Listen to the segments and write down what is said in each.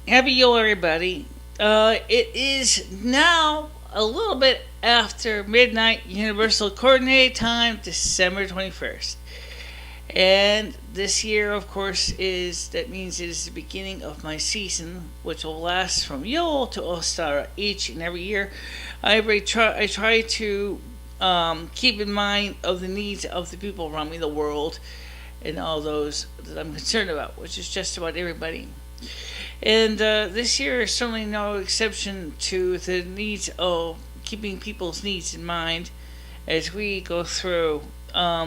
Happy Yule, everybody. It is now a little bit after midnight Universal Coordinate time, December 21st. And this year, of course, that means it is the beginning of my season, which will last from Yule to Ostara each and every year. I try to keep in mind of the needs of the people around me, the world, and all those that I'm concerned about, which is just about everybody. And this year is certainly no exception to the needs of keeping people's needs in mind as we go through the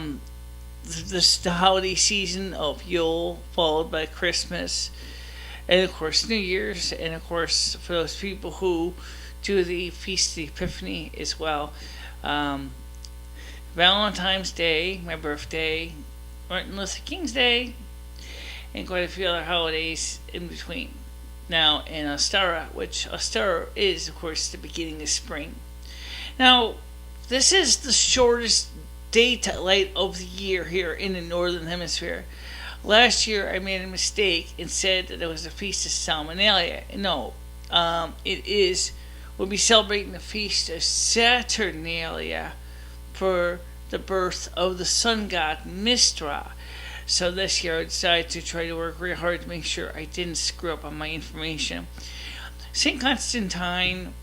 holiday season of Yule, followed by Christmas, and of course New Year's, and of course for those people who do the Feast of the Epiphany as well. Um, Valentine's Day, my birthday, Martin Luther King's Day, and quite a few other holidays in between. Now, in Ostara, which Ostara is, of course, the beginning of spring. Now, this is the shortest daylight of the year here in the Northern Hemisphere. Last year, I made a mistake and said that it was the Feast of Salmonalia. No, it is. We'll be celebrating the Feast of Saturnalia for the birth of the sun god Mistra. So this year I decided to try to work really hard to make sure I didn't screw up on my information. St. Constantine,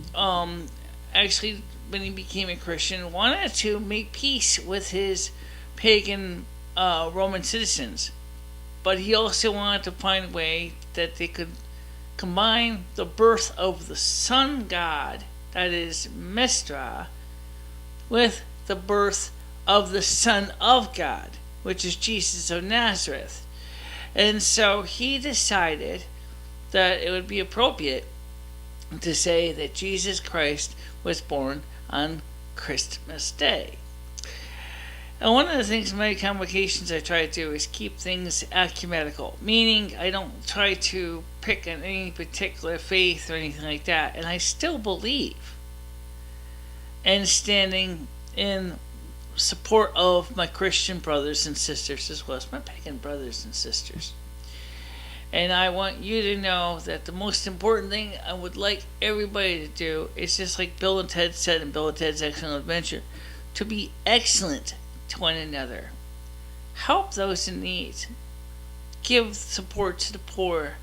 actually, when he became a Christian, wanted to make peace with his pagan Roman citizens, but he also wanted to find a way that they could combine the birth of the sun god, that is Mestra, with the birth of the Son of God, which is Jesus of Nazareth. And so he decided that it would be appropriate to say that Jesus Christ was born on Christmas Day. And one of the things in my convocations I try to do is keep things ecumenical, meaning I don't try to pick on any particular faith or anything like that. And I still believe in standing in support of my Christian brothers and sisters as well as my pagan brothers and sisters. And I want you to know that the most important thing I would like everybody to do is just like Bill and Ted said in Bill and Ted's Excellent Adventure, to be excellent to one another. Help those in need. Give support to the poor.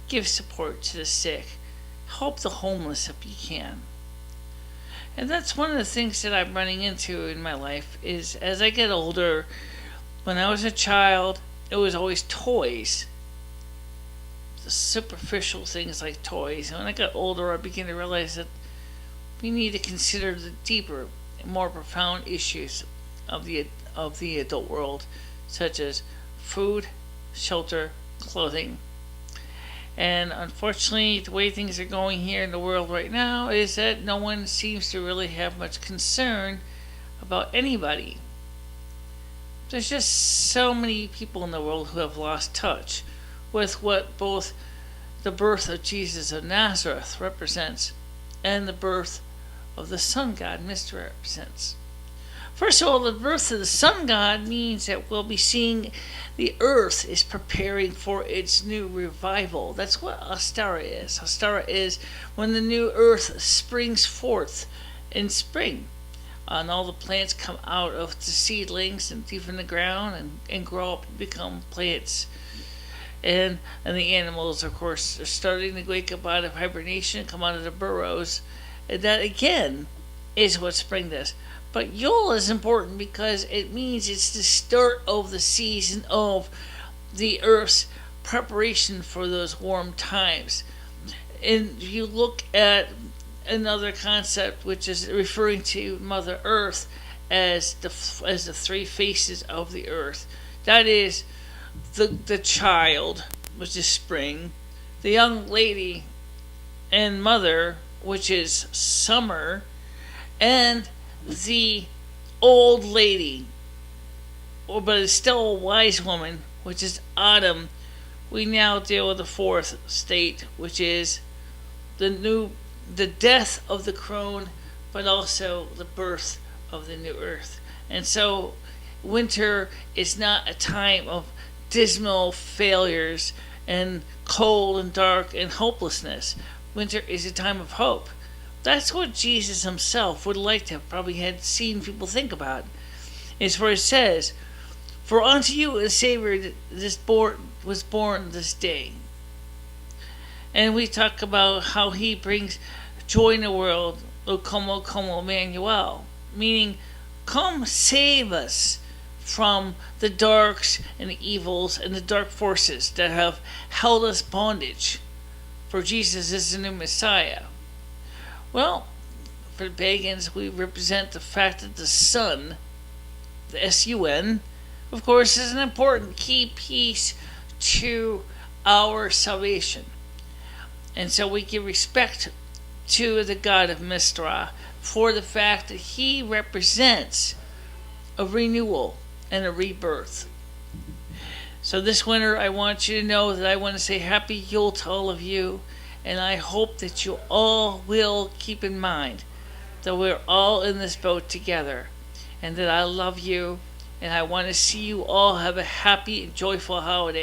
Give support to the sick. Help the homeless if you can. And that's one of the things that I'm running into in my life is as I get older, when I was a child, it was always toys. The superficial things like toys. And when I got older, I began to realize that we need to consider the deeper, more profound issues of the adult world, such as food, shelter, clothing. And unfortunately, the way things are going here in the world right now is that no one seems to really have much concern about anybody. There's just so many people in the world who have lost touch with what both the birth of Jesus of Nazareth represents and the birth of the sun god Mr. represents. First of all, the birth of the sun god means that we'll be seeing the earth is preparing for its new revival. That's what Ostara is. Ostara is when the new earth springs forth in spring. And all the plants come out of the seedlings and deep in the ground and grow up and become plants. And the animals, of course, are starting to wake up out of hibernation, come out of the burrows. And that, again, is what spring does. But Yule is important because it means it's the start of the season of the earth's preparation for those warm times. And you look at another concept, which is referring to Mother Earth as the three faces of the earth. That is the child, which is spring, the young lady and mother, which is summer, and the old lady, but it's still a wise woman, which is autumn. We now deal with the fourth state, which is the death of the crone, but also the birth of the new earth. And so winter is not a time of dismal failures and cold and dark and hopelessness. Winter is a time of hope. That's what Jesus himself would like to have probably had seen people think about. Is where it says, "For unto you a Savior was born this day." And we talk about how he brings joy in the world, O como Emmanuel, meaning, come save us from the darks and the evils and the dark forces that have held us bondage. For Jesus is the new Messiah. Well, for the pagans, we represent the fact that the sun, the S-U-N, of course, is an important key piece to our salvation. And so we give respect to the God of Mistra for the fact that he represents a renewal and a rebirth. So this winter, I want you to know that I want to say Happy Yule to all of you, and I hope that you all will keep in mind that we're all in this boat together, and that I love you, and I want to see you all have a happy and joyful holiday.